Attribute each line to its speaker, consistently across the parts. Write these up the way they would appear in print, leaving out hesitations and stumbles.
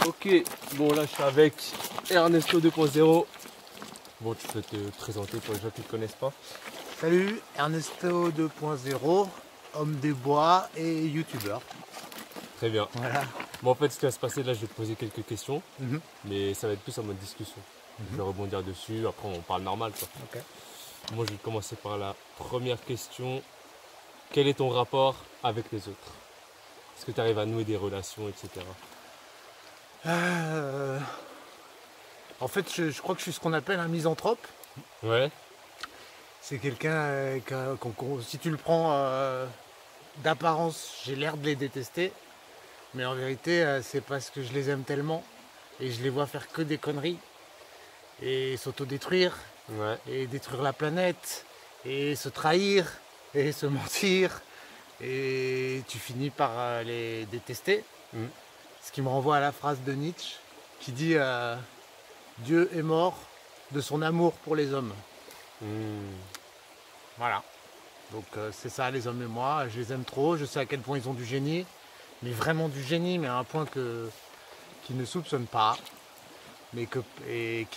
Speaker 1: Ok, bon là je suis avec Ernesto 2.0. Bon, tu peux te présenter pour les gens qui ne te connaissent pas.
Speaker 2: Salut, Ernesto 2.0, homme des bois et youtubeur.
Speaker 1: Très bien.
Speaker 2: Voilà.
Speaker 1: Bon, en fait, ce qui va se passer là, je vais te poser quelques questions,
Speaker 2: Mhm.
Speaker 1: mais ça va être plus en mode discussion. Je vais rebondir dessus, après on parle normal quoi.
Speaker 2: Ok.
Speaker 1: Moi, je vais commencer par la première question. Quel est ton rapport avec les autres? Est-ce que tu arrives à nouer des relations, etc.
Speaker 2: En fait, je crois que je suis ce qu'on appelle un misanthrope.
Speaker 1: Ouais.
Speaker 2: C'est quelqu'un, si tu le prends d'apparence, j'ai l'air de les détester. Mais en vérité, c'est parce que je les aime tellement et je les vois faire que des conneries et s'autodétruire
Speaker 1: Ouais.
Speaker 2: et détruire la planète et se trahir et se mentir et tu finis par les détester.
Speaker 1: Mm.
Speaker 2: Ce qui me renvoie à la phrase de Nietzsche qui dit Dieu est mort de son amour pour les hommes.
Speaker 1: Mm.
Speaker 2: Voilà. Donc c'est ça les hommes et moi, je les aime trop, je sais à quel point ils ont du génie, mais vraiment du génie, mais à un point qu'ils ne soupçonnent pas. Et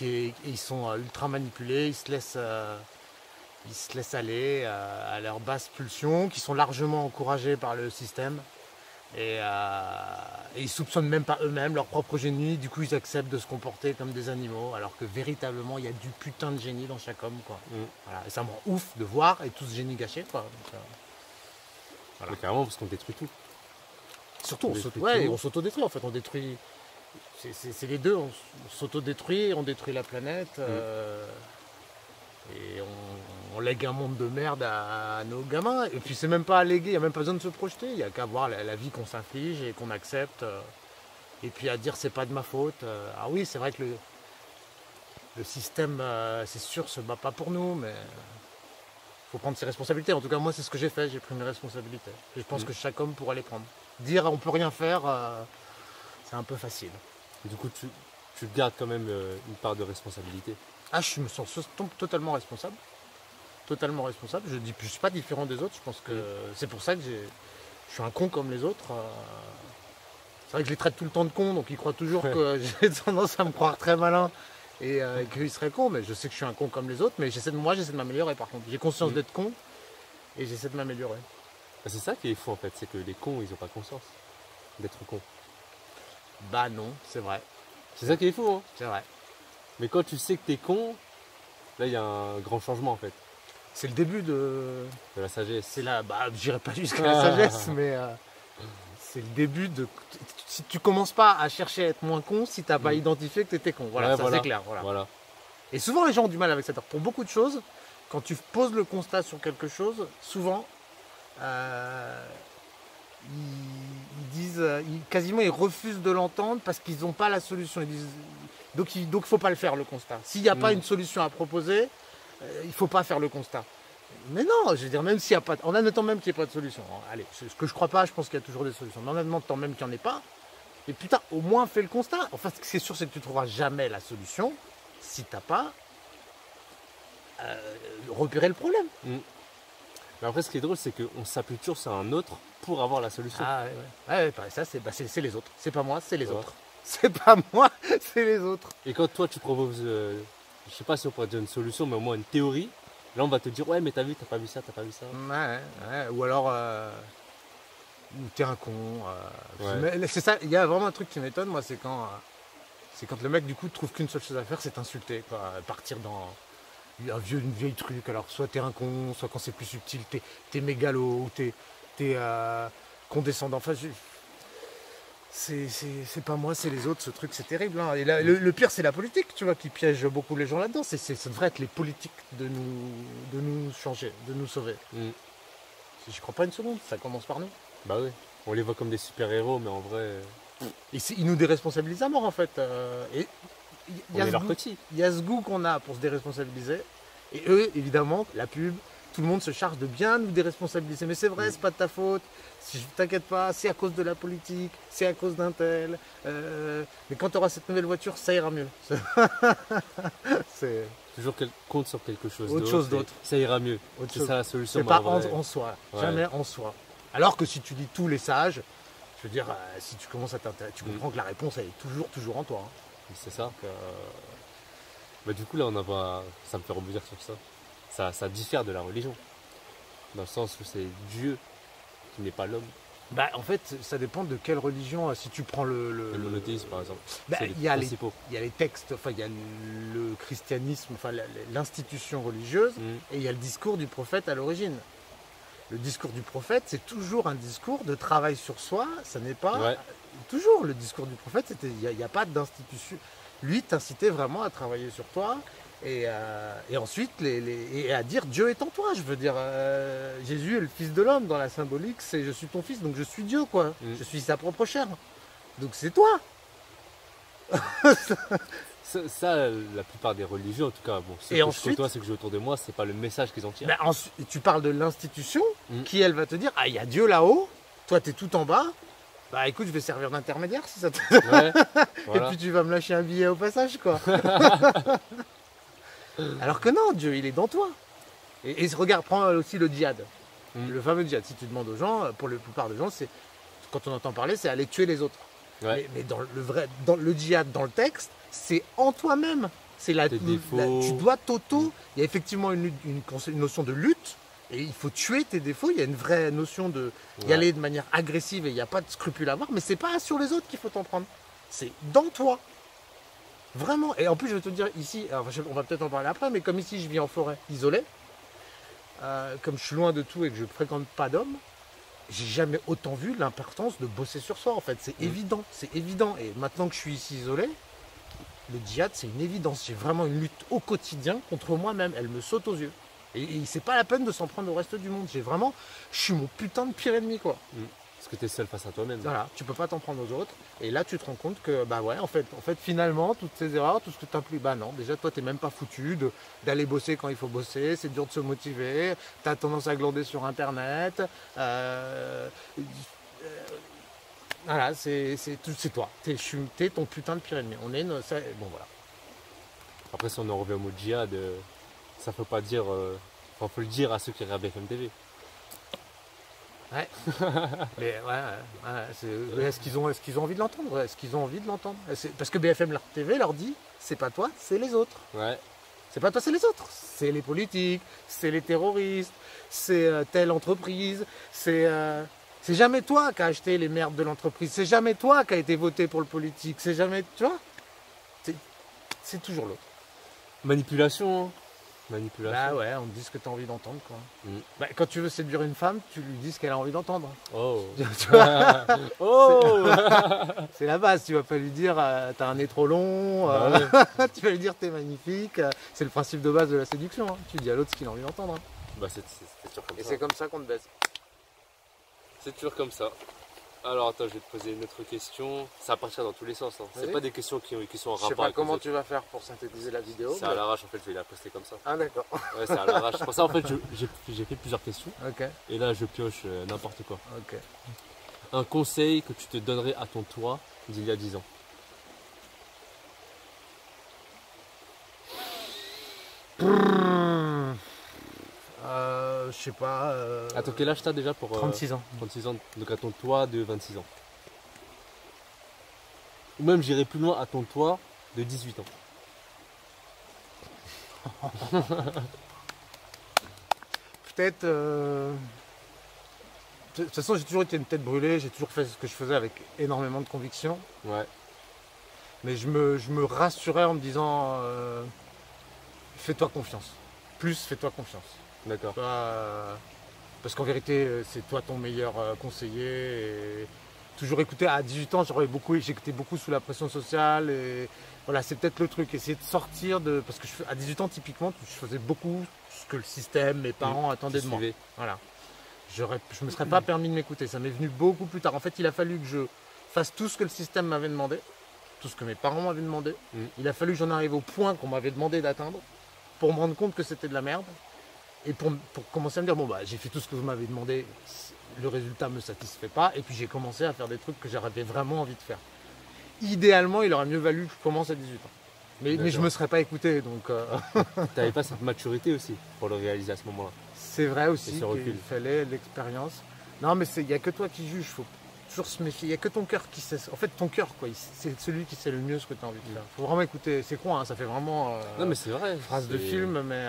Speaker 2: ils sont ultra manipulés, ils se laissent aller à leurs basses pulsions, qui sont largement encouragés par le système. Et ils soupçonnent même pas eux-mêmes leur propre génie, du coup ils acceptent de se comporter comme des animaux, alors que véritablement il y a du putain de génie dans chaque homme, quoi. Voilà. Et ça me rend ouf de voir et tout ce génie gâché, quoi. Donc,
Speaker 1: Voilà. Mais carrément, parce qu'on détruit tout.
Speaker 2: surtout on s'autodétruit en fait, on détruit. C'est les deux, on s'autodétruit, on détruit la planète et on lègue un monde de merde à nos gamins. Et puis c'est même pas à léguer, il n'y a même pas besoin de se projeter, il n'y a qu'à voir la vie qu'on s'inflige et qu'on accepte. Et puis à dire c'est pas de ma faute. Ah oui, c'est vrai que le système, c'est sûr, se bat pas pour nous, mais il faut prendre ses responsabilités. En tout cas, moi, c'est ce que j'ai fait, j'ai pris mes responsabilités. Et je pense que chaque homme pourra les prendre. Dire on peut rien faire, c'est un peu facile.
Speaker 1: Et du coup, tu gardes quand même une part de responsabilité.
Speaker 2: Ah, je me sens totalement responsable. Totalement responsable. Je suis pas différent des autres. Je pense que c'est pour ça que je suis un con comme les autres. C'est vrai que je les traite tout le temps de cons, donc ils croient toujours que j'ai tendance à me croire très malin et qu'ils seraient cons. Mais je sais que je suis un con comme les autres. Mais j'essaie de m'améliorer par contre. J'ai conscience d'être con et j'essaie de m'améliorer.
Speaker 1: C'est ça qui est fou en fait, c'est que les cons, ils n'ont pas conscience d'être cons.
Speaker 2: Bah non, c'est vrai.
Speaker 1: C'est ça qui est fou, hein.
Speaker 2: C'est vrai.
Speaker 1: Mais quand tu sais que t'es con, là il y a un grand changement en fait.
Speaker 2: C'est le début de
Speaker 1: la sagesse.
Speaker 2: C'est là, bah j'irai pas jusqu'à la sagesse, mais c'est le début de. Si tu commences pas à chercher à être moins con, si t'as pas identifié que t'étais con. Voilà,
Speaker 1: ouais,
Speaker 2: ça
Speaker 1: voilà.
Speaker 2: c'est clair. Voilà. Et souvent les gens ont du mal avec ça. Pour beaucoup de choses, quand tu poses le constat sur quelque chose, souvent ils disent, quasiment ils refusent de l'entendre parce qu'ils n'ont pas la solution. Ils disent, donc il ne faut pas le faire le constat. S'il n'y a pas une solution à proposer, il ne faut pas faire le constat. Mais non, je veux dire, même s'il n'y a pas, en admettant même qu'il n'y ait pas de solution. Allez, ce que je crois pas, je pense qu'il y a toujours des solutions. Mais en admettant même qu'il n'y en ait pas, et putain, au moins fais le constat. Enfin, ce qui est sûr, c'est que tu ne trouveras jamais la solution si tu n'as pas repéré le problème.
Speaker 1: Mais après, ce qui est drôle, c'est qu'on s'appuie toujours sur un autre pour avoir la solution.
Speaker 2: Ah ouais. Ça, c'est les autres. C'est pas moi, c'est les autres. C'est pas moi, c'est les autres.
Speaker 1: Et quand toi, tu proposes, je sais pas si on pourrait dire une solution, mais au moins une théorie, là, on va te dire, ouais, mais t'as vu, t'as pas vu ça, t'as pas vu ça.
Speaker 2: Ouais. Ou alors, t'es un con. Mais c'est ça, il y a vraiment un truc qui m'étonne, moi, c'est quand le mec, du coup, trouve qu'une seule chose à faire, c'est t'insulter, quoi. Partir dans une vieille truc. Alors, soit t'es un con, soit quand c'est plus subtil, t'es mégalo, ou t'es condescendant. Enfin, c'est pas moi, c'est les autres, ce truc, c'est terrible. Hein. Et là, le pire, c'est la politique, tu vois, qui piège beaucoup les gens là-dedans. Ça devrait être les politiques de nous changer, de nous sauver. Je crois pas une seconde, ça commence par nous.
Speaker 1: Bah oui, on les voit comme des super-héros, mais en vrai...
Speaker 2: Et ils nous déresponsabilisent à mort, en fait. Et
Speaker 1: on est leur petit.
Speaker 2: Il y a ce goût qu'on a pour se déresponsabiliser. Et eux, évidemment, la pub, tout le monde se charge de bien nous déresponsabiliser. Mais c'est vrai, c'est pas de ta faute. Si je t'inquiète pas, c'est à cause de la politique, c'est à cause d'un tel. Mais quand tu auras cette nouvelle voiture, ça ira mieux. C'est
Speaker 1: toujours compte sur quelque chose
Speaker 2: autre chose d'autre.
Speaker 1: Ça ira mieux. C'est ça la solution.
Speaker 2: C'est pas en soi, jamais en soi. Alors que si tu lis tous les sages, Je veux dire, si tu commences à t'intéresser, tu comprends que la réponse, elle est toujours en toi. Hein.
Speaker 1: C'est ça. Bah, du coup, là, ça me fait rebondir sur ça. Ça diffère de la religion. Dans le sens où c'est Dieu qui n'est pas l'homme.
Speaker 2: Bah, en fait, ça dépend de quelle religion. Si tu prends
Speaker 1: Le monothéisme, par exemple.
Speaker 2: Bah,
Speaker 1: c'est
Speaker 2: il y a
Speaker 1: principaux.
Speaker 2: il y a les textes, enfin, il y a le christianisme, enfin, l'institution religieuse, et il y a le discours du prophète à l'origine. Le discours du prophète, c'est toujours un discours de travail sur soi. Ça n'est pas toujours le discours du prophète. Il n'y a pas d'institution. Lui t'incitait vraiment à travailler sur toi et ensuite et à dire Dieu est en toi. Je veux dire, Jésus est le Fils de l'homme dans la symbolique. C'est je suis ton fils, donc je suis Dieu, quoi. Je suis sa propre chair. Donc c'est toi.
Speaker 1: Ça, la plupart des religions, en tout cas, bon, ceux
Speaker 2: Et
Speaker 1: que
Speaker 2: ensuite,
Speaker 1: je côtoie, ceux que j'ai autour de moi, c'est pas le message qu'ils en tirent.
Speaker 2: Ben ensuite, tu parles de l'institution qui, elle, va te dire ah, il y a Dieu là-haut, toi, tu es tout en bas. Bah écoute, je vais servir d'intermédiaire si ça te.
Speaker 1: Ouais,
Speaker 2: Et puis tu vas me lâcher un billet au passage, quoi. Alors que non, Dieu, il est dans toi. Et regarde, prends aussi le djihad. Le fameux djihad. Si tu demandes aux gens, pour la plupart des gens, c'est quand on entend parler, c'est aller tuer les autres.
Speaker 1: Ouais.
Speaker 2: Mais dans le djihad, dans le texte, c'est en toi-même. C'est
Speaker 1: Tes défauts.
Speaker 2: tu dois il y a effectivement une notion de lutte. Et il faut tuer tes défauts, il y a une vraie notion de y aller de manière agressive et il n'y a pas de scrupule à avoir, mais c'est pas sur les autres qu'il faut t'en prendre. C'est dans toi. Vraiment. Et en plus, je vais te dire ici, alors, on va peut-être en parler après, mais comme ici je vis en forêt isolée, comme je suis loin de tout et que je ne fréquente pas d'hommes, j'ai jamais autant vu l'importance de bosser sur soi en fait. C'est évident, c'est évident. Et maintenant que je suis ici isolé, le djihad c'est une évidence. J'ai vraiment une lutte au quotidien contre moi-même. Elle me saute aux yeux. Et c'est pas la peine de s'en prendre au reste du monde. Je suis mon putain de pire ennemi, quoi.
Speaker 1: Parce que tu es seul face à toi-même.
Speaker 2: Voilà, tu peux pas t'en prendre aux autres. Et là, tu te rends compte que, bah ouais, en fait finalement, toutes ces erreurs, tout ce que tu impliques, bah non, déjà, toi, t'es même pas foutu d'aller bosser quand il faut bosser. C'est dur de se motiver. Tu as tendance à glander sur Internet. Voilà, c'est toi. T'es ton putain de pire ennemi. Bon, voilà.
Speaker 1: Après, si on en revient au mot djihad, ça faut pas dire. Faut le dire à ceux qui regardent BFM TV.
Speaker 2: Ouais. Mais est-ce qu'ils ont envie de l'entendre? Est-ce qu'ils ont envie de l'entendre? Parce que BFM TV leur dit, c'est pas toi, c'est les autres.
Speaker 1: Ouais.
Speaker 2: C'est pas toi, c'est les autres. C'est les politiques, c'est les terroristes, c'est telle entreprise, c'est jamais toi qui as acheté les merdes de l'entreprise, c'est jamais toi qui a été voté pour le politique, c'est jamais, tu vois, c'est toujours l'autre.
Speaker 1: Manipulation.
Speaker 2: Bah ouais, on te dit ce que tu as envie d'entendre, quoi. Bah, quand tu veux séduire une femme, tu lui dis ce qu'elle a envie d'entendre.
Speaker 1: Oh.
Speaker 2: Tu vois,
Speaker 1: Oh.
Speaker 2: c'est la base, tu vas pas lui dire t'as un nez trop long,
Speaker 1: Bah
Speaker 2: tu vas lui dire t'es magnifique, c'est le principe de base de la séduction, hein. Tu dis à l'autre ce qu'il a envie d'entendre. Hein.
Speaker 1: Bah c'est toujours comme
Speaker 2: Et
Speaker 1: ça.
Speaker 2: c'est comme ça qu'on te baise.
Speaker 1: C'est toujours comme ça. Alors attends, je vais te poser une autre question. Ça va partir dans tous les sens. Hein. C'est
Speaker 2: Vas-y.
Speaker 1: pas des questions qui sont en
Speaker 2: Je sais
Speaker 1: rapport
Speaker 2: pas
Speaker 1: avec
Speaker 2: comment
Speaker 1: les autres.
Speaker 2: tu vas faire pour synthétiser la vidéo.
Speaker 1: C'est à l'arrache en fait, je vais la poster comme ça.
Speaker 2: Ah d'accord.
Speaker 1: Ouais, c'est à l'arrache. Pour ça en fait, j'ai fait plusieurs questions.
Speaker 2: Ok,
Speaker 1: Et là, je pioche n'importe quoi.
Speaker 2: ok.
Speaker 1: Un conseil que tu te donnerais à ton toi d'il y a 10 ans.
Speaker 2: Je sais pas.
Speaker 1: Attends, quel âge t'as déjà pour
Speaker 2: 36 ans.
Speaker 1: 36 ans, donc à ton toi de 26 ans. Ou même j'irai plus loin à ton toi de 18 ans.
Speaker 2: Peut-être. De toute façon, j'ai toujours été une tête brûlée, j'ai toujours fait ce que je faisais avec énormément de conviction.
Speaker 1: Ouais.
Speaker 2: Mais je me rassurais en me disant fais-toi confiance. Plus fais-toi confiance.
Speaker 1: D'accord.
Speaker 2: Parce qu'en vérité, c'est toi ton meilleur conseiller. Et toujours écouter à 18 ans, j'écoutais beaucoup sous la pression sociale. Et voilà, c'est peut-être le truc, essayer de sortir de. Parce que à 18 ans, typiquement, je faisais beaucoup ce que le système, mes parents attendaient de moi. Voilà. Je ne me serais pas permis de m'écouter. Ça m'est venu beaucoup plus tard. En fait, il a fallu que je fasse tout ce que le système m'avait demandé, tout ce que mes parents m'avaient demandé. Il a fallu que j'en arrive au point qu'on m'avait demandé d'atteindre pour me rendre compte que c'était de la merde. Et pour commencer à me dire, bon, bah, j'ai fait tout ce que vous m'avez demandé, le résultat ne me satisfait pas. Et puis j'ai commencé à faire des trucs que j'avais vraiment envie de faire. Idéalement, il aurait mieux valu que je commence à 18 ans. Mais je ne me serais pas écouté. Donc,
Speaker 1: Tu n'avais pas cette maturité aussi pour le réaliser à ce moment-là.
Speaker 2: c'est vrai aussi
Speaker 1: Et ce recul.
Speaker 2: qu'il fallait l'expérience. Non, mais il n'y a que toi qui juges. toujours se méfier. Il n'y a que ton cœur qui sait. En fait, ton cœur, quoi, c'est celui qui sait le mieux ce que tu as envie de faire. Faut vraiment écouter. C'est con, hein, ça fait vraiment
Speaker 1: Non, mais c'est vrai.
Speaker 2: phrase de film, mais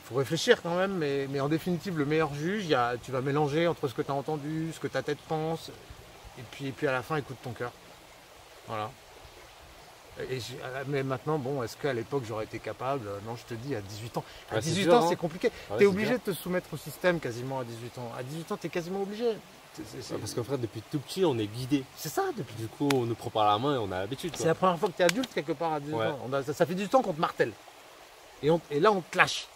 Speaker 2: faut réfléchir quand même. Mais en définitive, le meilleur juge, tu vas mélanger entre ce que tu as entendu, ce que ta tête pense, et puis à la fin, écoute ton cœur. Voilà. Mais maintenant, bon, est-ce qu'à l'époque j'aurais été capable? Non, je te dis, à 18 ans. À
Speaker 1: Ouais,
Speaker 2: 18
Speaker 1: dur,
Speaker 2: ans,
Speaker 1: hein.
Speaker 2: c'est compliqué.
Speaker 1: Ouais,
Speaker 2: Tu es
Speaker 1: c'est
Speaker 2: obligé
Speaker 1: dur.
Speaker 2: de te soumettre au système quasiment à 18 ans. À 18 ans, tu es quasiment obligé.
Speaker 1: Parce qu'en fait, depuis tout petit, on est guidé.
Speaker 2: C'est ça, depuis.
Speaker 1: Du coup, on nous prend par la main et on a l'habitude.
Speaker 2: C'est
Speaker 1: quoi.
Speaker 2: la première fois que tu es adulte quelque part à 18
Speaker 1: Ouais.
Speaker 2: ans. Ça fait 18 ans qu'on te martèle. Et là, on te lâche.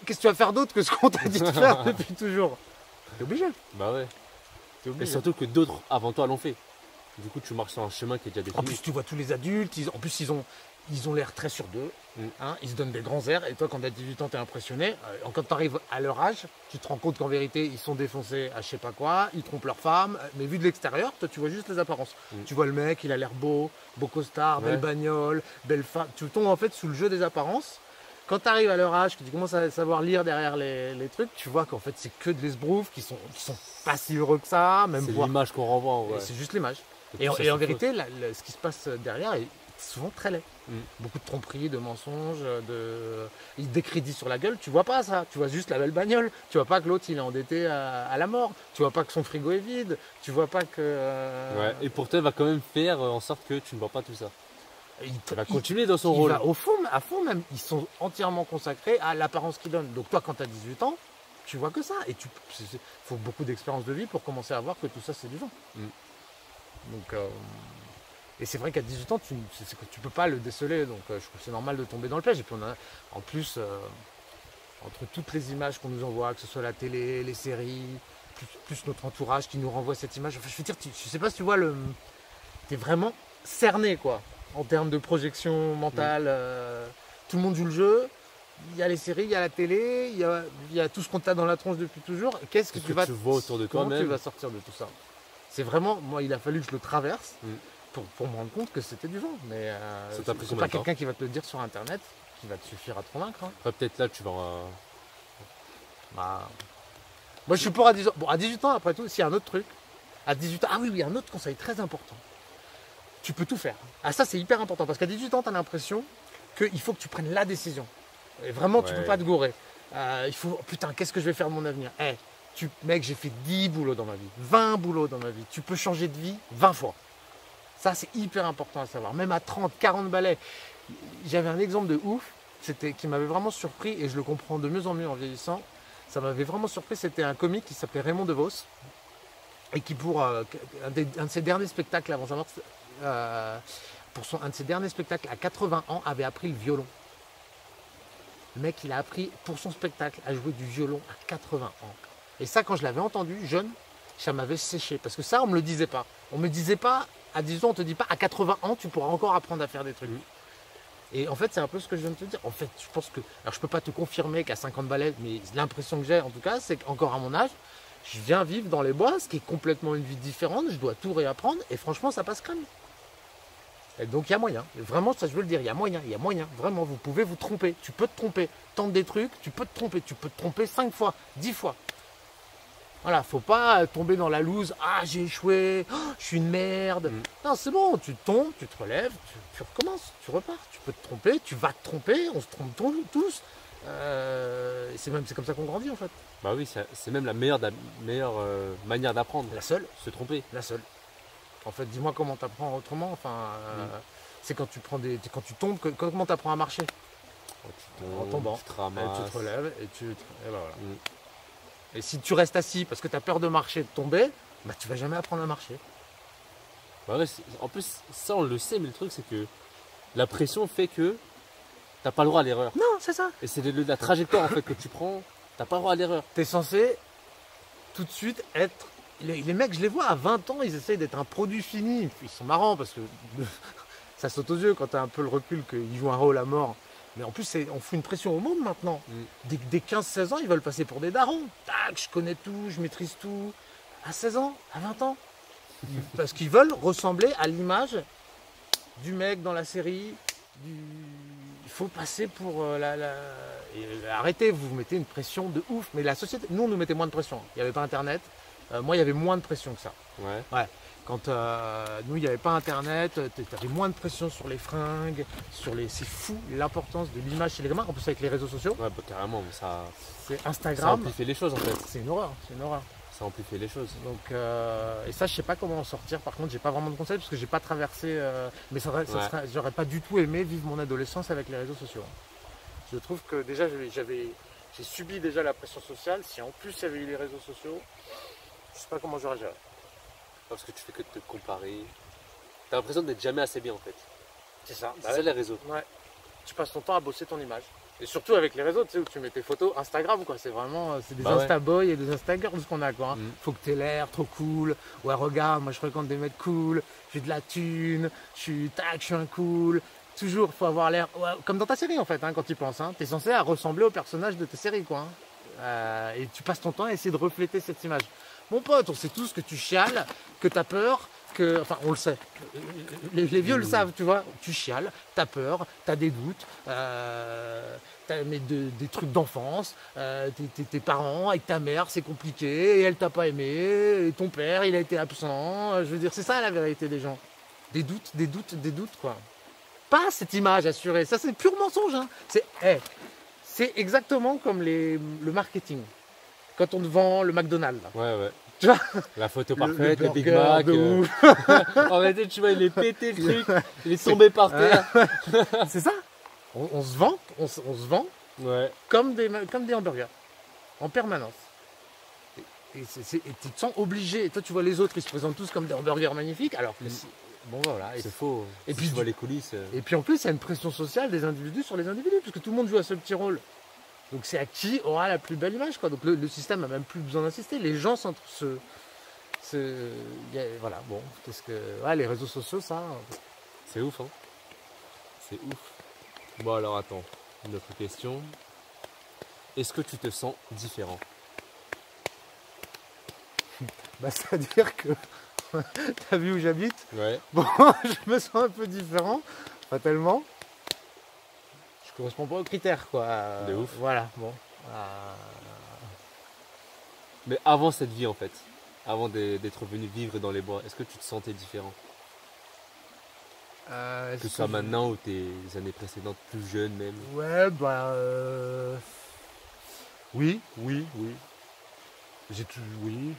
Speaker 2: Qu'est-ce que tu vas faire d'autre que ce qu'on t'a dit de faire depuis toujours? T'es obligé.
Speaker 1: Bah ouais.
Speaker 2: T'es
Speaker 1: Et
Speaker 2: obligé.
Speaker 1: surtout que d'autres avant toi l'ont fait. Du coup, tu marches sur un chemin qui est déjà
Speaker 2: En
Speaker 1: défini.
Speaker 2: plus, tu vois tous les adultes, en plus, ils ont l'air très sur d'eux.
Speaker 1: Mm.
Speaker 2: Hein, ils se donnent des grands airs. Et toi, quand tu as 18 ans, tu es impressionné. Quand tu arrives à leur âge, tu te rends compte qu'en vérité, ils sont défoncés à je sais pas quoi. Ils trompent leur femme. Mais vu de l'extérieur, toi, tu vois juste les apparences.
Speaker 1: Mm.
Speaker 2: Tu vois le mec, il a l'air beau costard,
Speaker 1: Ouais.
Speaker 2: belle bagnole, belle femme. Tu tombes en fait sous le jeu des apparences. Quand tu arrives à leur âge, que tu commences à savoir lire derrière les trucs, tu vois qu'en fait, c'est que de l'esbrouf, qui sont pas si heureux que ça. Même
Speaker 1: C'est
Speaker 2: voire-
Speaker 1: l'image qu'on renvoie en vrai.
Speaker 2: et c'est juste l'image.
Speaker 1: Et
Speaker 2: Et,
Speaker 1: tout ça,
Speaker 2: et en
Speaker 1: c'est
Speaker 2: vérité, ce qui se passe derrière est souvent très laid.
Speaker 1: Mm.
Speaker 2: Beaucoup de tromperies, de mensonges, il décrédit sur la gueule. Tu vois pas ça. Tu vois juste la belle bagnole. Tu vois pas que l'autre il est endetté à la mort. Tu vois pas que son frigo est vide. Tu vois pas que.
Speaker 1: Ouais. Et pour toi, il va quand même faire en sorte que tu ne vois pas tout ça.
Speaker 2: il,
Speaker 1: Il va continuer dans son
Speaker 2: il
Speaker 1: rôle.
Speaker 2: va au fond, à fond même. Ils sont entièrement consacrés à l'apparence qu'ils donnent. Donc toi, quand tu as 18 ans, tu vois que ça. Et il faut beaucoup d'expérience de vie pour commencer à voir que tout ça c'est du vent.
Speaker 1: Mm.
Speaker 2: Donc. Et c'est vrai qu'à 18 ans, tu peux pas le déceler, donc je trouve que c'est normal de tomber dans le piège. Et puis en plus, entre toutes les images qu'on nous envoie, que ce soit la télé, les séries, plus notre entourage qui nous renvoie cette image, enfin, je veux dire, je sais pas si tu vois, t'es vraiment cerné quoi, en termes de projection mentale. Tout le monde joue le jeu, il y a les séries, il y a la télé, il y a tout ce qu'on t'a dans la tronche depuis toujours. Qu'est-ce que
Speaker 1: Tout ce
Speaker 2: tu
Speaker 1: que
Speaker 2: vas
Speaker 1: tu vois autour de toi
Speaker 2: comment tu
Speaker 1: même.
Speaker 2: vas sortir de tout ça? C'est vraiment, moi il a fallu que je le traverse
Speaker 1: Mm.
Speaker 2: pour me rendre compte que c'était du vent. Mais
Speaker 1: Ça t'a pris
Speaker 2: c'est
Speaker 1: combien
Speaker 2: pas
Speaker 1: de temps?
Speaker 2: quelqu'un qui va te le dire sur internet qui va te suffire à te convaincre. Hein.
Speaker 1: Après, peut-être là, tu vas.
Speaker 2: Bah, moi je suis pour à 18 ans. Bon, à 18 ans, après tout, s'il y a un autre truc, à 18 ans, ah oui, il y a un autre conseil très important. Tu peux tout faire. Ah ça c'est hyper important parce qu'à 18 ans, tu as l'impression qu'il faut que tu prennes la décision. Et vraiment, tu
Speaker 1: Ouais.
Speaker 2: peux pas te gourer. Il faut, putain, qu'est-ce que je vais faire de mon avenir? Mec, j'ai fait 10 boulots dans ma vie, 20 boulots dans ma vie. Tu peux changer de vie 20 fois. Ça, c'est hyper important à savoir. Même à 30, 40 balais. J'avais un exemple de ouf qui m'avait vraiment surpris et je le comprends de mieux en mieux en vieillissant. Ça m'avait vraiment surpris. C'était un comique qui s'appelait Raymond DeVos et qui, pour un de ses derniers spectacles avant sa mort, un de ses derniers spectacles à 80 ans, avait appris le violon. Le mec, il a appris pour son spectacle à jouer du violon à 80 ans. Et ça, quand je l'avais entendu jeune, ça m'avait séché. Parce que ça, on ne me le disait pas. On ne me disait pas, à 10 ans, on ne te dit pas, à 80 ans, tu pourras encore apprendre à faire des trucs. Et en fait, c'est un peu ce que je viens de te dire. En fait, je pense que, alors je ne peux pas te confirmer qu'à 50 balais, mais l'impression que j'ai, en tout cas, c'est qu'encore à mon âge, je viens vivre dans les bois, ce qui est complètement une vie différente. Je dois tout réapprendre. Et franchement, ça passe crème. Et donc il y a moyen, vraiment ça je veux le dire, il y a moyen, vraiment vous pouvez vous tromper, tu peux te tromper, tente des trucs, tu peux te tromper 5 fois, 10 fois. Voilà, faut pas tomber dans la loose, ah j'ai échoué, oh, je suis une merde. Non c'est bon, tu tombes, tu te relèves, tu recommences, tu repars, tu peux te tromper, tu vas te tromper, on se trompe tous. C'est comme ça qu'on grandit en fait.
Speaker 1: Bah oui, c'est même la meilleure manière d'apprendre.
Speaker 2: La seule.
Speaker 1: Se tromper.
Speaker 2: La seule. En fait, dis-moi comment tu apprends autrement. Enfin, c'est quand tu prends quand tu tombes, comment tu apprends à marcher? En tombant.
Speaker 1: Tu te ramasses.
Speaker 2: Tu te relèves et et ben voilà.
Speaker 1: Mm.
Speaker 2: Et si tu restes assis parce que tu as peur de marcher, de tomber, bah tu vas jamais apprendre à marcher.
Speaker 1: Bah ouais, en plus, ça on le sait, mais le truc c'est que la pression fait que t'as pas le droit à l'erreur.
Speaker 2: Non, c'est ça.
Speaker 1: Et c'est la trajectoire en fait que tu prends, t'as pas le droit à l'erreur.
Speaker 2: Tu es censé tout de suite être. Les mecs, je les vois à 20 ans, ils essayent d'être un produit fini. Ils sont marrants parce que ça saute aux yeux quand tu as un peu le recul qu'ils jouent un rôle à mort. Mais en plus, on fout une pression au monde maintenant. Dès 15-16 ans, ils veulent passer pour des darons. Tac, je connais tout, je maîtrise tout. À 16 ans, à 20 ans. Parce qu'ils veulent ressembler à l'image du mec dans la série. Il faut passer pour arrêtez, vous mettez une pression de ouf. Mais la société, nous, on nous mettait moins de pression. Il n'y avait pas Internet. Moi, il y avait moins de pression que ça.
Speaker 1: Ouais.
Speaker 2: Ouais. Quand nous, il n'y avait pas Internet, tu avais moins de pression sur les fringues, c'est fou l'importance de l'image chez les gamins. En plus, avec les réseaux sociaux,
Speaker 1: Ouais, bah, carrément, mais
Speaker 2: c'est
Speaker 1: ça
Speaker 2: Instagram,
Speaker 1: amplifie les choses en fait.
Speaker 2: c'est une horreur, c'est une horreur.
Speaker 1: Ça amplifie les choses.
Speaker 2: Donc, et ça, je sais pas comment en sortir. Par contre, j'ai pas vraiment de conseils parce que j'ai pas traversé. Mais j'aurais pas du tout aimé vivre mon adolescence avec les réseaux sociaux. Je trouve que déjà, j'ai subi déjà la pression sociale. Si en plus il y avait eu les réseaux sociaux, je sais pas comment j'aurais géré.
Speaker 1: Parce que tu fais que de te comparer. T'as l'impression d'être jamais assez bien en fait.
Speaker 2: C'est ça.
Speaker 1: C'est ça les réseaux.
Speaker 2: Ouais. Tu passes ton temps à bosser ton image. Et surtout avec les réseaux, tu sais, où tu mets tes photos Instagram, quoi. C'est vraiment, c'est des
Speaker 1: Bah ouais.
Speaker 2: Instaboys et des Instagirls qu'on a, quoi. Hein.
Speaker 1: Mm.
Speaker 2: Faut que t'aies l'air trop cool. Ouais, regarde, moi je fréquente des mecs cool. J'ai de la thune. Je suis un cool. Toujours, faut avoir l'air, ouais, comme dans ta série en fait, hein, quand tu penses. Hein. T'es censé ressembler au personnage de ta série, quoi. Hein. Et tu passes ton temps à essayer de refléter cette image. Mon pote, on sait tous que tu chiales, que t'as peur. Enfin, on le sait. Les vieux le savent, tu vois. Tu chiales, t'as peur, t'as des doutes, t'as des trucs d'enfance. Tes parents avec ta mère, c'est compliqué, et elle t'a pas aimé, et ton père, il a été absent. Je veux dire, c'est ça la vérité des gens. Des doutes, quoi. Pas cette image assurée. Ça, c'est pur mensonge. Hein. C'est exactement comme le marketing. Quand on te vend le McDonald's. Là.
Speaker 1: Ouais.
Speaker 2: Tu vois,
Speaker 1: la photo parfaite, le Big
Speaker 2: burger
Speaker 1: Mac.
Speaker 2: de ouf.
Speaker 1: En réalité, tu vois, il est pété le truc, il est tombé par terre.
Speaker 2: C'est ça. On se vend, on se vend
Speaker 1: Ouais.
Speaker 2: comme des hamburgers en permanence. Et tu te sens obligé. Et toi, tu vois les autres, ils se présentent tous comme des hamburgers magnifiques, alors que bon voilà.
Speaker 1: C'est faux.
Speaker 2: Et
Speaker 1: Si
Speaker 2: puis
Speaker 1: tu vois les coulisses.
Speaker 2: Et puis en plus, il y a une pression sociale des individus sur les individus, parce que tout le monde joue à ce petit rôle. Donc c'est à qui aura la plus belle image, quoi. Donc le système n'a même plus besoin d'insister. Les gens sont voilà, bon, qu'est-ce que. Ouais, les réseaux sociaux, ça.
Speaker 1: C'est ouf, hein. C'est ouf. Bon, alors attends, une autre question. Est-ce que tu te sens différent?
Speaker 2: Bah, c'est-à-dire que. T'as vu où j'habite?
Speaker 1: Ouais.
Speaker 2: Bon, je me sens un peu différent, pas tellement. Je correspond pas aux critères, quoi.
Speaker 1: De ouf.
Speaker 2: Voilà, bon.
Speaker 1: Mais avant cette vie, en fait, avant d'être venu vivre dans les bois, est-ce que tu te sentais différent? Que ce soit maintenant ou tes années précédentes, plus jeune même.
Speaker 2: Ouais, bah. Oui. J'ai tout. Oui.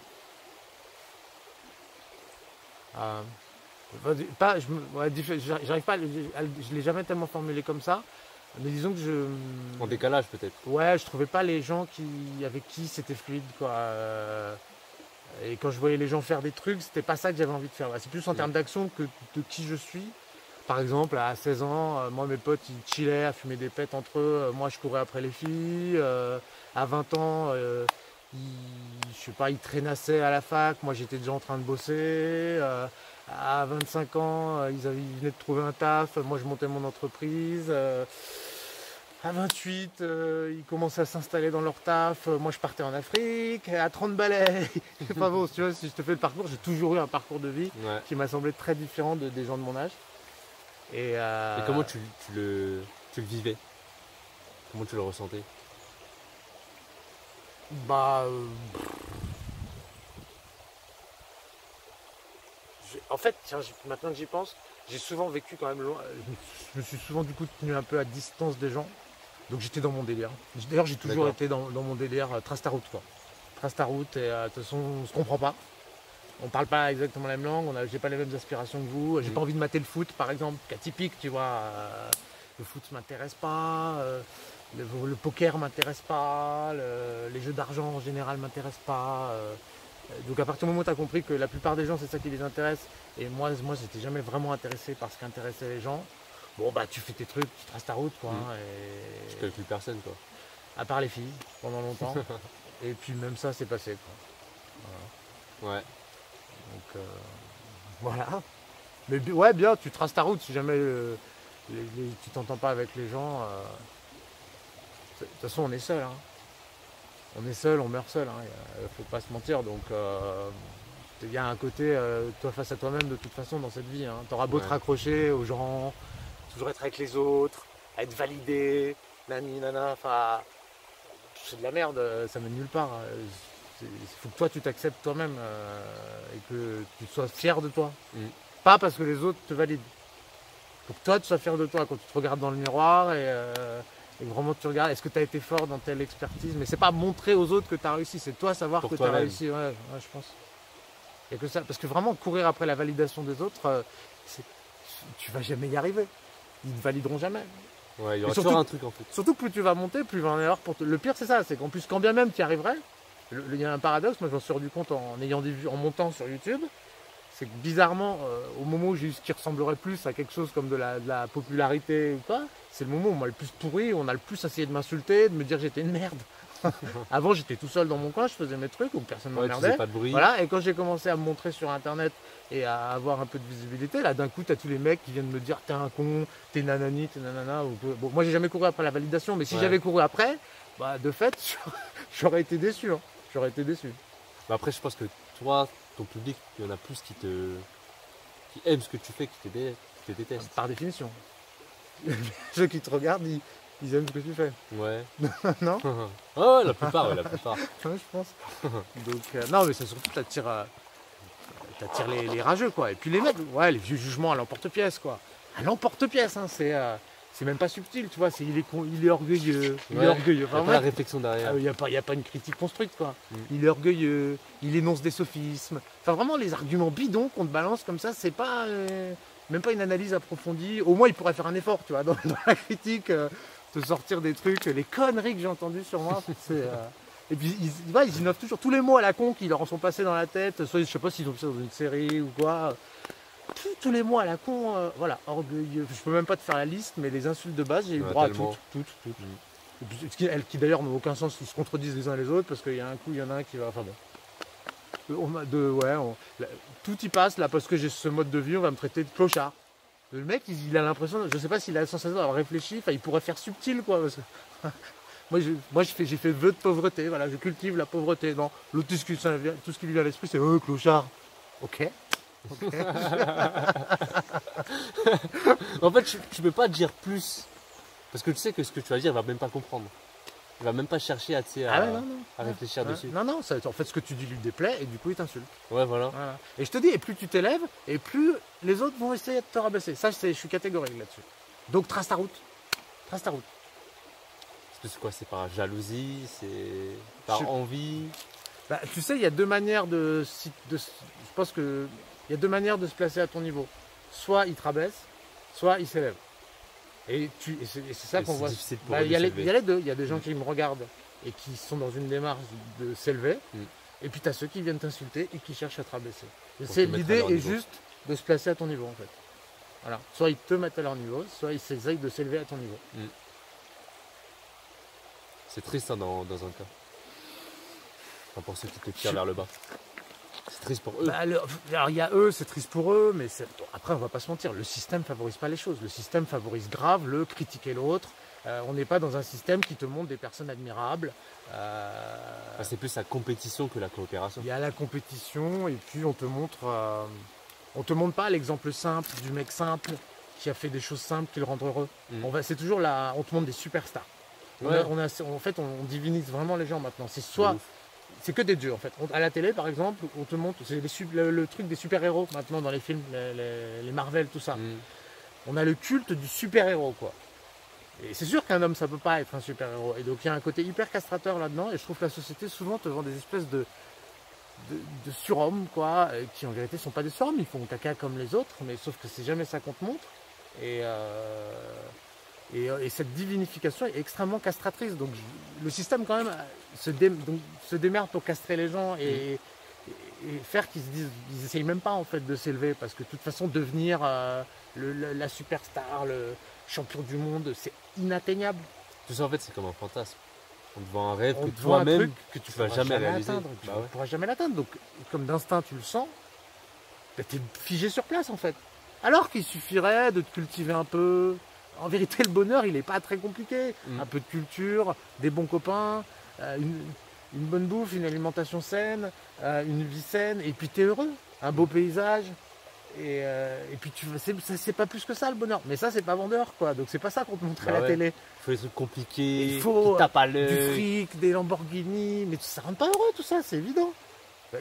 Speaker 2: J'arrive pas, je l'ai jamais tellement formulé comme ça, mais disons que
Speaker 1: En décalage peut-être.
Speaker 2: ouais, je trouvais pas les gens avec qui c'était fluide, quoi. Et quand je voyais les gens faire des trucs, c'était pas ça que j'avais envie de faire. C'est plus en termes d'action que de qui je suis. Par exemple, à 16 ans, moi mes potes ils chillaient à fumer des pets entre eux, moi je courais après les filles. À 20 ans, je sais pas, ils traînassaient à la fac, moi j'étais déjà en train de bosser. À 25 ans, ils venaient de trouver un taf, moi je montais mon entreprise. À 28, ils commençaient à s'installer dans leur taf, moi je partais en Afrique. À 30 balais, c'est pas bon, tu vois, si je te fais le parcours, j'ai toujours eu un parcours de vie qui m'a semblé très différent des gens de mon âge. Et
Speaker 1: comment tu le vivais? Comment tu le ressentais?
Speaker 2: Bah. En fait, tiens, maintenant que j'y pense, j'ai souvent vécu quand même loin. Je me suis souvent du coup tenu un peu à distance des gens. Donc j'étais dans mon délire. D'ailleurs, j'ai toujours été dans mon délire trace ta route, quoi. Trace ta route et de toute façon, on se comprend pas. On parle pas exactement la même langue, j'ai pas les mêmes aspirations que vous. J'ai pas envie de mater le foot, par exemple, cas typique, tu vois. Le foot m'intéresse pas. Le poker m'intéresse pas, les jeux d'argent en général m'intéressent pas. Donc à partir du moment où tu as compris que la plupart des gens c'est ça qui les intéresse, et moi j'étais jamais vraiment intéressé par ce qui intéressait les gens, bon bah tu fais tes trucs, tu traces ta route, quoi. Et...
Speaker 1: Tu calcules personne, quoi.
Speaker 2: À part les filles, pendant longtemps. Et puis même ça c'est passé, quoi.
Speaker 1: Voilà. Ouais.
Speaker 2: Donc voilà. Mais ouais, bien, tu traces ta route si jamais tu t'entends pas avec les gens. De toute façon, on est seul. Hein. On est seul, on meurt seul. Hein. Faut pas se mentir. Donc, il y a un côté, toi face à toi-même, de toute façon, dans cette vie. Hein. Tu auras beau te raccrocher aux gens, toujours être avec les autres, à être validé, nani, nana. Enfin, c'est de la merde, ça mène nulle part. Il faut que toi tu t'acceptes toi-même et que tu sois fier de toi. Pas parce que les autres te valident. Il faut que toi tu sois fier de toi quand tu te regardes dans le miroir et vraiment tu regardes est-ce que tu as été fort dans telle expertise. Mais c'est pas montrer aux autres que tu as réussi, c'est toi savoir
Speaker 1: Pour
Speaker 2: que tu as
Speaker 1: toi-même.
Speaker 2: réussi. Ouais, je pense. Il y a que ça. Parce que vraiment courir après la validation des autres, tu vas jamais y arriver. Ils ne valideront jamais.
Speaker 1: Ouais, il y aura
Speaker 2: surtout-
Speaker 1: toujours un truc en fait.
Speaker 2: Surtout plus tu vas monter, plus il va en avoir pour Le pire c'est ça, c'est qu'en plus quand bien même tu y arriverais, il y a un paradoxe, moi je m'en suis rendu compte en ayant des vues, en montant sur YouTube, c'est que bizarrement, au moment où j'ai eu ce qui ressemblerait plus à quelque chose comme de la popularité ou quoi, c'est le moment où on m'a le plus pourri, où on a le plus essayé de m'insulter, de me dire que j'étais une merde. Avant j'étais tout seul dans mon coin, je faisais mes trucs où personne ne
Speaker 1: Ouais, tu
Speaker 2: m'emmerdait.
Speaker 1: faisais pas de bruit.
Speaker 2: Voilà, et quand j'ai commencé à me montrer sur internet et à avoir un peu de visibilité, là d'un coup t'as tous les mecs qui viennent me dire t'es un con, t'es nanani, t'es nanana. Bon, moi j'ai jamais couru après la validation, mais si
Speaker 1: Ouais.
Speaker 2: j'avais couru après, bah de fait j'aurais été déçu. Hein. J'aurais été déçu.
Speaker 1: Mais après, je pense que toi, ton public, il y en a plus qui aiment ce que tu fais, qui te détestent.
Speaker 2: Par définition. Ceux qui te regardent, ils aiment ce que tu fais.
Speaker 1: Ouais.
Speaker 2: Non?
Speaker 1: Oh, la plupart, ouais, la plupart.
Speaker 2: Ouais, je pense. Donc, non, mais c'est surtout t'attires les rageux, quoi. Et puis les mecs, ouais, les vieux jugements à l'emporte-pièce, quoi. À l'emporte-pièce, hein, c'est même pas subtil, tu vois. Il est orgueilleux. Il est
Speaker 1: Ouais,
Speaker 2: orgueilleux.
Speaker 1: Il y a
Speaker 2: Enfin,
Speaker 1: pas la
Speaker 2: mec,
Speaker 1: réflexion derrière.
Speaker 2: il n'y a pas une critique construite, quoi. Il est orgueilleux, il énonce des sophismes. Enfin, vraiment, les arguments bidons qu'on te balance comme ça, c'est pas. Même pas une analyse approfondie. Au moins, il pourrait faire un effort, tu vois, dans la critique, te sortir des trucs, les conneries que j'ai entendues sur moi. Et puis, ils innovent toujours. Tous les mots à la con qui leur en sont passés dans la tête, soit je sais pas s'ils ont fait ça dans une série ou quoi. Tous les mots à la con, voilà, orgueilleux. Je peux même pas te faire la liste, mais les insultes de base, j'ai eu
Speaker 1: Ouais,
Speaker 2: droit
Speaker 1: tellement.
Speaker 2: à toutes. Et puis, qui d'ailleurs n'ont aucun sens, ils se contredisent les uns les autres parce qu'il y a un coup, il y en a un qui va. Enfin bon. Tout y passe là parce que j'ai ce mode de vie, on va me traiter de clochard. Le mec, il a l'impression, je sais pas s'il a la sensation d'avoir réfléchi, enfin il pourrait faire subtil quoi. Parce que j'ai fait vœu de pauvreté, voilà, je cultive la pauvreté. Non, l'autre tout ce qui lui vient à l'esprit c'est clochard. Ok.
Speaker 1: En fait, tu peux pas dire plus. Parce que tu sais que ce que tu vas dire, il va même pas comprendre. Il va même pas chercher à, tu sais,
Speaker 2: Ah ouais, non.
Speaker 1: à réfléchir dessus.
Speaker 2: Non, en fait ce que tu dis lui déplaît et du coup il t'insulte.
Speaker 1: Ouais, voilà.
Speaker 2: Voilà. Et je te dis, et plus tu t'élèves, et plus les autres vont essayer de te rabaisser. Ça, je suis catégorique là-dessus. Donc trace ta route. Trace ta route.
Speaker 1: Parce que c'est quoi? C'est par jalousie, c'est
Speaker 2: Je-
Speaker 1: par envie.
Speaker 2: Bah, tu sais, il y a deux manières je pense que il y a deux manières de se placer à ton niveau. Soit il te rabaisse, soit il s'élève. Et c'est ça
Speaker 1: Et
Speaker 2: qu'on
Speaker 1: c'est
Speaker 2: voit.
Speaker 1: difficile pour
Speaker 2: Bah,
Speaker 1: eux
Speaker 2: il
Speaker 1: de
Speaker 2: y a
Speaker 1: s'élever.
Speaker 2: les deux. Il y a des gens qui me regardent et qui sont dans une démarche de s'élever. Et puis tu as ceux qui viennent t'insulter et qui cherchent à te rabaisser.
Speaker 1: Pour
Speaker 2: C'est
Speaker 1: te mettre à
Speaker 2: l'idée
Speaker 1: leur
Speaker 2: est
Speaker 1: niveau.
Speaker 2: juste de se placer à ton niveau en fait. Voilà. Soit ils te mettent à leur niveau, soit ils essayent de s'élever à ton niveau.
Speaker 1: C'est triste hein, dans un cas. Enfin, pour ceux qui te tirent vers le bas. C'est triste pour eux.
Speaker 2: Bah, alors il y a eux, c'est triste pour eux, mais après on va pas se mentir, le système favorise pas les choses. Le système favorise grave le critiquer l'autre. On n'est pas dans un système qui te montre des personnes admirables.
Speaker 1: Ah, c'est plus la compétition que la coopération.
Speaker 2: Il y a la compétition et puis on te montre pas l'exemple simple du mec simple qui a fait des choses simples qui le rendent heureux. C'est toujours on te montre des superstars.
Speaker 1: Ouais.
Speaker 2: En fait, on divinise vraiment les gens maintenant. C'est
Speaker 1: De ouf.
Speaker 2: c'est que des dieux en fait. À la télé par exemple, on te montre, c'est le truc des super-héros maintenant dans les films, les Marvel, tout ça. On a le culte du super-héros quoi. Et c'est sûr qu'un homme ça peut pas être un super-héros. Et donc il y a un côté hyper castrateur là-dedans et je trouve que la société souvent te vend des espèces de surhommes quoi, qui en vérité sont pas des surhommes, ils font caca comme les autres, mais sauf que c'est jamais ça qu'on te montre. Et cette divinification est extrêmement castratrice. Donc le système quand même se démerde pour castrer les gens et faire qu'ils se disent, ils essayent même pas en fait de s'élever parce que de toute façon devenir la superstar, le champion du monde, c'est inatteignable.
Speaker 1: Tout ça en fait c'est comme un fantasme. On te vend un rêve
Speaker 2: On
Speaker 1: que
Speaker 2: te vend un
Speaker 1: toi-même
Speaker 2: truc que
Speaker 1: tu vas jamais réaliser.
Speaker 2: atteindre, que tu
Speaker 1: Bah
Speaker 2: ne
Speaker 1: ouais.
Speaker 2: pourras jamais l'atteindre. Donc comme d'instinct tu le sens, bah, tu es figé sur place en fait. Alors qu'il suffirait de te cultiver un peu. En vérité, le bonheur, il n'est pas très compliqué. Un peu de culture, des bons copains, une bonne bouffe, une alimentation saine, une vie saine, et puis tu es heureux. Un beau paysage. Et puis c'est pas plus que ça le bonheur. Mais ça c'est pas vendeur quoi. Donc c'est pas ça qu'on te montre à
Speaker 1: Bah
Speaker 2: la
Speaker 1: ouais.
Speaker 2: télé.
Speaker 1: Il faut des trucs compliqués,
Speaker 2: Il faut
Speaker 1: qui tapent à
Speaker 2: du
Speaker 1: l'œil.
Speaker 2: fric, des Lamborghini, mais ça rend pas heureux tout ça, c'est évident. Bah,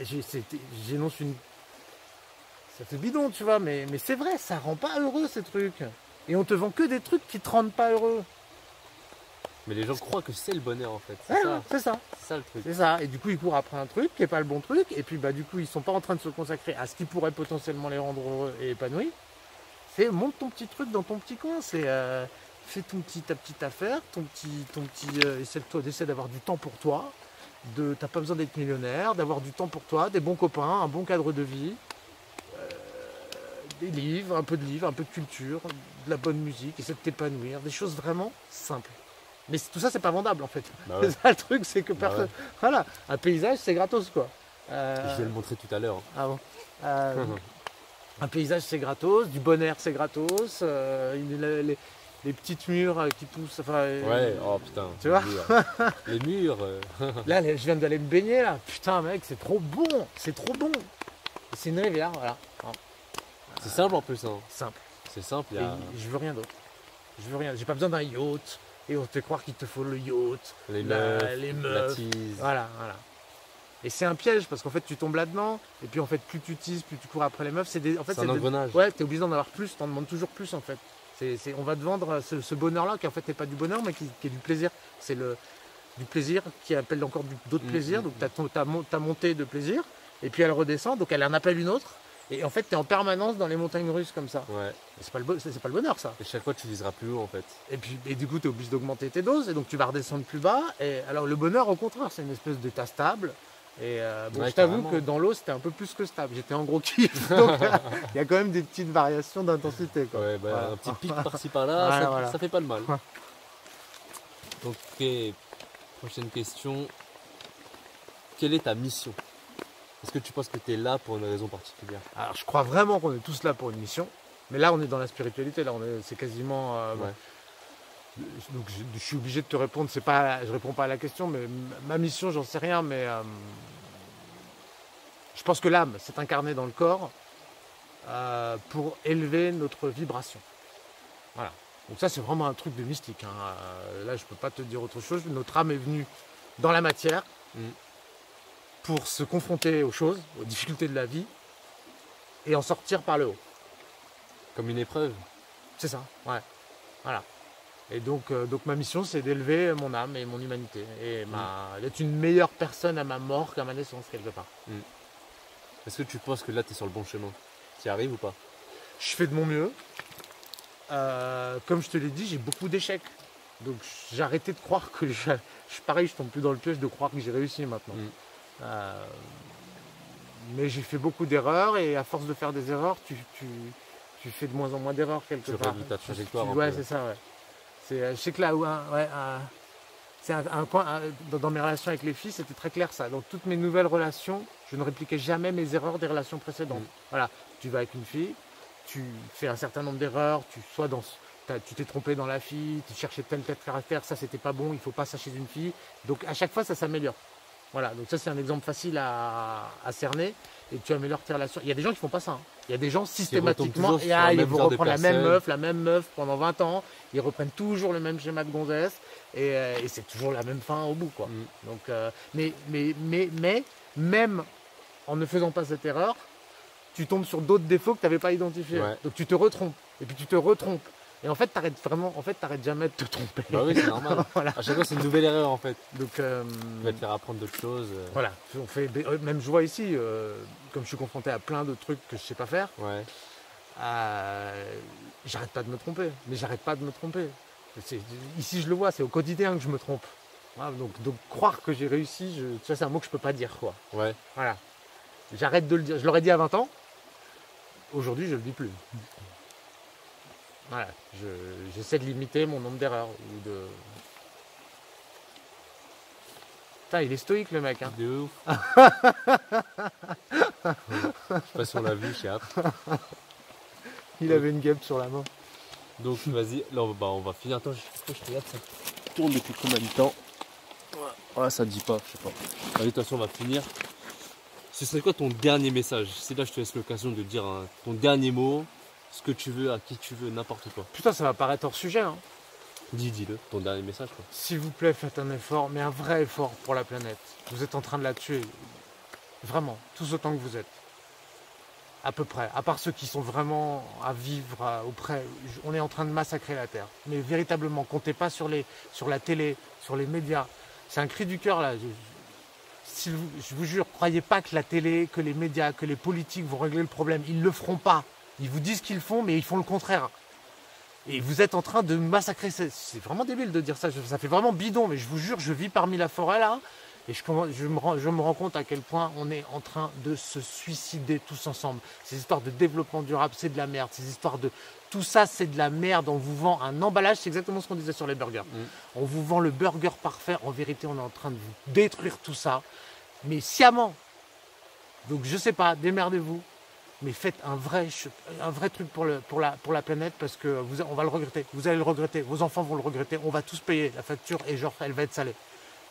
Speaker 2: j'énonce une... Ça fait bidon tu vois, mais c'est vrai, ça rend pas heureux ces trucs. Et on te vend que des trucs qui te rendent pas heureux.
Speaker 1: Mais les gens croient que c'est le bonheur en fait.
Speaker 2: Ouais,
Speaker 1: C'est ça.
Speaker 2: c'est ça.
Speaker 1: C'est ça le truc.
Speaker 2: C'est ça, et du coup ils courent après un truc qui n'est pas le bon truc, et puis bah du coup ils sont pas en train de se consacrer à ce qui pourrait potentiellement les rendre heureux et épanouis. C'est monte ton petit truc dans ton petit coin, c'est fais ta petite affaire, essaie d'avoir du temps pour toi, t'as pas besoin d'être millionnaire, d'avoir du temps pour toi, des bons copains, un bon cadre de vie, des livres, un peu de culture, de la bonne musique, essaie de t'épanouir, des choses vraiment simples. Mais tout ça, c'est pas vendable en fait.
Speaker 1: Bah ouais.
Speaker 2: C'est ça le truc, c'est que
Speaker 1: Bah
Speaker 2: personne.
Speaker 1: ouais.
Speaker 2: Voilà, un paysage, c'est gratos quoi.
Speaker 1: Je vais le montrer tout à l'heure.
Speaker 2: Ah bon. Un paysage, c'est gratos, du bon air, c'est gratos, les petites murs qui poussent. Enfin,
Speaker 1: Ouais, oh putain.
Speaker 2: tu vois
Speaker 1: les murs.
Speaker 2: Là, je viens d'aller me baigner là. Putain, mec, c'est trop bon, c'est trop bon. C'est une rivière, voilà.
Speaker 1: C'est simple en plus. Hein.
Speaker 2: Simple.
Speaker 1: C'est simple.
Speaker 2: Et je veux rien d'autre. Je veux rien. J'ai pas besoin d'un yacht. Et on te fait croire qu'il te faut le yacht,
Speaker 1: les
Speaker 2: les
Speaker 1: meufs,
Speaker 2: meufs.
Speaker 1: la tease.
Speaker 2: Voilà. Et c'est un piège parce qu'en fait tu tombes là-dedans. Et puis en fait plus tu teases, plus tu cours après les meufs. C'est
Speaker 1: un engrenage.
Speaker 2: Ouais, t'es obligé d'en avoir plus. T'en demandes toujours plus en fait. On va te vendre ce bonheur-là qui en fait n'est pas du bonheur mais qui est du plaisir. C'est du plaisir qui appelle encore d'autres plaisirs. Donc ta montée de plaisir. Et puis elle redescend. Donc elle en appelle une autre. Et en fait, tu es en permanence dans les montagnes russes comme ça.
Speaker 1: Ouais.
Speaker 2: C'est pas le bonheur, ça.
Speaker 1: Et chaque fois, tu viseras plus haut en fait.
Speaker 2: Et du coup, tu es obligé d'augmenter tes doses. Et donc, tu vas redescendre plus bas. Et alors, le bonheur, au contraire, c'est une espèce d'état stable. Et
Speaker 1: Ouais,
Speaker 2: je t'avoue
Speaker 1: carrément.
Speaker 2: que dans l'eau, c'était un peu plus que stable. J'étais en gros kiff. Donc, il y a quand même des petites variations d'intensité. Quoi.
Speaker 1: Ouais, bah,
Speaker 2: Voilà.
Speaker 1: un petit pic par-ci par-là,
Speaker 2: Voilà,
Speaker 1: ça,
Speaker 2: voilà.
Speaker 1: ça fait pas de mal. Ok, prochaine question. Quelle est ta mission? Est-ce que tu penses que tu es là pour une raison particulière?
Speaker 2: Alors, je crois vraiment qu'on est tous là pour une mission. Mais là, on est dans la spiritualité. Là, c'est quasiment.
Speaker 1: Ouais.
Speaker 2: Donc, je suis obligé de te répondre. Je réponds pas à la question, mais ma mission, j'en sais rien. Mais je pense que l'âme s'est incarnée dans le corps pour élever notre vibration. Voilà. Donc ça, c'est vraiment un truc de mystique. Hein. Là, je peux pas te dire autre chose. Notre âme est venue dans la matière. Pour se confronter aux choses, aux difficultés de la vie, et en sortir par le haut.
Speaker 1: Comme une épreuve?
Speaker 2: C'est ça, ouais. Voilà. Et donc ma mission, c'est d'élever mon âme et mon humanité, et d'être une meilleure personne à ma mort qu'à ma naissance, quelque part.
Speaker 1: Est-ce que tu penses que là, tu es sur le bon chemin? Tu y arrives ou pas?
Speaker 2: Je fais de mon mieux. Comme je te l'ai dit, j'ai beaucoup d'échecs. Donc j'ai arrêté de croire que pareil, je tombe plus dans le piège de croire que j'ai réussi maintenant. Mais j'ai fait beaucoup d'erreurs et à force de faire des erreurs, tu fais de moins en moins d'erreurs quelque part.
Speaker 1: Tu réduis ta trajectoire.
Speaker 2: Ouais, c'est ça, ouais. Je sais que là, c'est un point, dans mes relations avec les filles, c'était très clair ça. Dans toutes mes nouvelles relations, je ne répliquais jamais mes erreurs des relations précédentes. Voilà, tu vas avec une fille, tu fais un certain nombre d'erreurs, tu t'es trompé dans la fille, tu cherchais tel caractère, ça c'était pas bon, il faut pas ça chez une fille. Donc à chaque fois, ça s'améliore. Voilà, donc ça c'est un exemple facile à cerner et tu améliores tes relations. Il y a des gens qui font pas ça. Hein. Il y a des gens systématiquement, ils vont reprendre la même meuf pendant 20 ans, ils reprennent toujours le même schéma de gonzesse et c'est toujours la même fin au bout. Quoi. Donc, mais même en ne faisant pas cette erreur, tu tombes sur d'autres défauts que tu n'avais pas identifiés. Ouais. Donc tu te retrompes et puis tu te retrompes. Et en fait, t'arrêtes jamais de te tromper.
Speaker 1: Bah oui, c'est normal.
Speaker 2: Voilà.
Speaker 1: À chaque fois, c'est une nouvelle erreur en fait.
Speaker 2: Donc,
Speaker 1: tu vas te faire apprendre d'autres choses.
Speaker 2: Voilà. Même je vois ici, comme je suis confronté à plein de trucs que je sais pas faire, j'arrête pas de me tromper. Mais j'arrête pas de me tromper. Ici, je le vois, c'est au quotidien que je me trompe. Voilà, donc croire que j'ai réussi, ça c'est un mot que je peux pas dire. Quoi.
Speaker 1: Ouais.
Speaker 2: Voilà. J'arrête de le dire. Je l'aurais dit à 20 ans. Aujourd'hui, je le dis plus. Voilà, j'essaie de limiter mon nombre d'erreurs ou de. Putain, il est stoïque le mec. Hein.
Speaker 1: De ouf. Je sais pas si on l'a vu chez App.
Speaker 2: Il avait une guêpe sur la main.
Speaker 1: Donc vas-y, là on va finir. Attends, je te regarde, ça tourne depuis combien de temps? Ouais, ça te dit pas, je sais pas. Allez, de toute façon, on va finir Ce serait quoi ton dernier message? C'est là je te laisse l'occasion de dire ton dernier mot, ce que tu veux, à qui tu veux, n'importe quoi.
Speaker 2: Putain, ça va paraître hors sujet, hein.
Speaker 1: Dis-le, ton dernier message quoi.
Speaker 2: S'il vous plaît, faites un effort, mais un vrai effort pour la planète. Vous êtes en train de la tuer. Vraiment, tous autant que vous êtes. À peu près. À part ceux qui sont vraiment à vivre auprès. On est en train de massacrer la Terre. Mais véritablement, comptez pas sur la télé, sur les médias. C'est un cri du cœur là. Je vous jure, croyez pas que la télé, que les médias, que les politiques vont régler le problème. Ils ne le feront pas. Ils vous disent qu'ils le font, mais ils font le contraire. Et vous êtes en train de massacrer. C'est vraiment débile de dire ça. Ça fait vraiment bidon, mais je vous jure, je vis parmi la forêt là. Et je me rends compte à quel point on est en train de se suicider tous ensemble. Ces histoires de développement durable, c'est de la merde. Ces histoires de... Tout ça, c'est de la merde. On vous vend un emballage. C'est exactement ce qu'on disait sur les burgers. On vous vend le burger parfait. En vérité, on est en train de vous détruire tout ça. Mais sciemment. Donc, je sais pas. Démerdez-vous. Mais faites un vrai truc pour la planète parce que on va le regretter. Vous allez le regretter. Vos enfants vont le regretter. On va tous payer la facture et genre, elle va être salée.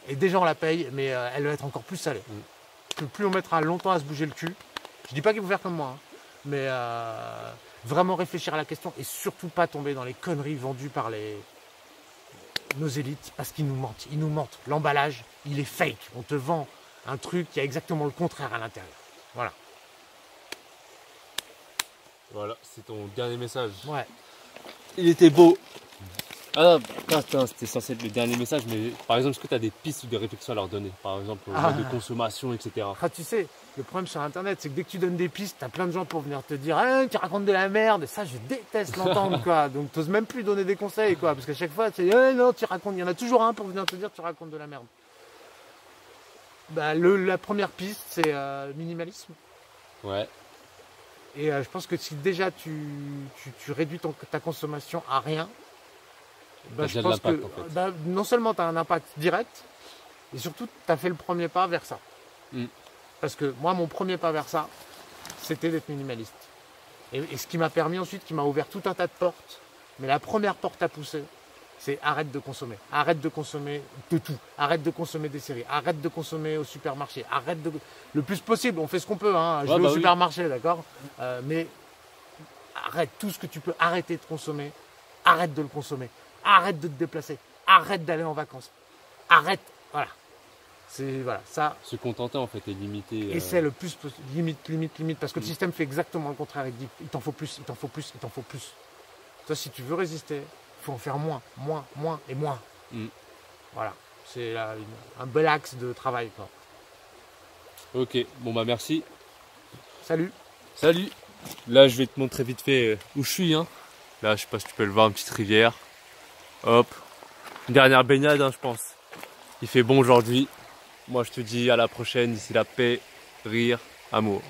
Speaker 2: Et déjà on la paye, mais elle va être encore plus salée. Plus on mettra longtemps à se bouger le cul. Je dis pas qu'il faut faire comme moi, hein, mais vraiment réfléchir à la question et surtout pas tomber dans les conneries vendues par nos élites parce qu'ils nous mentent. Ils nous mentent. L'emballage, il est fake. On te vend un truc qui a exactement le contraire à l'intérieur. Voilà.
Speaker 1: Voilà, c'est ton dernier message.
Speaker 2: Ouais.
Speaker 1: Il était beau. Ah, putain, c'était censé être le dernier message, mais par exemple, est-ce que tu as des pistes ou des réflexions à leur donner? Par exemple, de consommation, etc.
Speaker 2: Ah, tu sais, le problème sur Internet, c'est que dès que tu donnes des pistes, t'as plein de gens pour venir te dire « tu racontes de la merde !» Et ça, je déteste l'entendre, quoi. Donc, t'oses même plus donner des conseils, quoi. Parce qu'à chaque fois, c'est « non, tu racontes... » Il y en a toujours un pour venir te dire « tu racontes de la merde !» Bah, la première piste, c'est minimalisme.
Speaker 1: Ouais.
Speaker 2: Et je pense que si déjà tu réduis ta consommation à rien, bah, je pense que
Speaker 1: en fait.
Speaker 2: bah, non seulement tu as un impact direct, et surtout tu as fait le premier pas vers ça. Parce que moi, mon premier pas vers ça, c'était d'être minimaliste. Et ce qui m'a permis ensuite, qui m'a ouvert tout un tas de portes, mais la première porte à pousser, c'est arrête de consommer. Arrête de consommer de tout. Arrête de consommer des séries. Arrête de consommer au supermarché. Arrête de... Le plus possible, on fait ce qu'on peut. Hein. Je vais au supermarché, d'accord, mais arrête tout ce que tu peux arrêter de consommer. Arrête de le consommer. Arrête de te déplacer. Arrête d'aller en vacances. Arrête. Voilà. C'est voilà, ça.
Speaker 1: Se contenter en fait et limiter.
Speaker 2: Et c'est le plus possible. Limite. Parce que le système fait exactement le contraire. Il dit il t'en faut plus, il t'en faut plus, il t'en faut plus. Toi, si tu veux résister, il faut en faire moins et moins. Voilà. C'est un bel axe de travail, quoi.
Speaker 1: Ok, bon bah merci.
Speaker 2: Salut.
Speaker 1: Salut. Là, je vais te montrer vite fait où je suis. Hein. Là, je sais pas si tu peux le voir, une petite rivière. Hop. Une dernière baignade, hein, je pense. Il fait bon aujourd'hui. Moi, je te dis à la prochaine. D'ici la paix, rire, amour.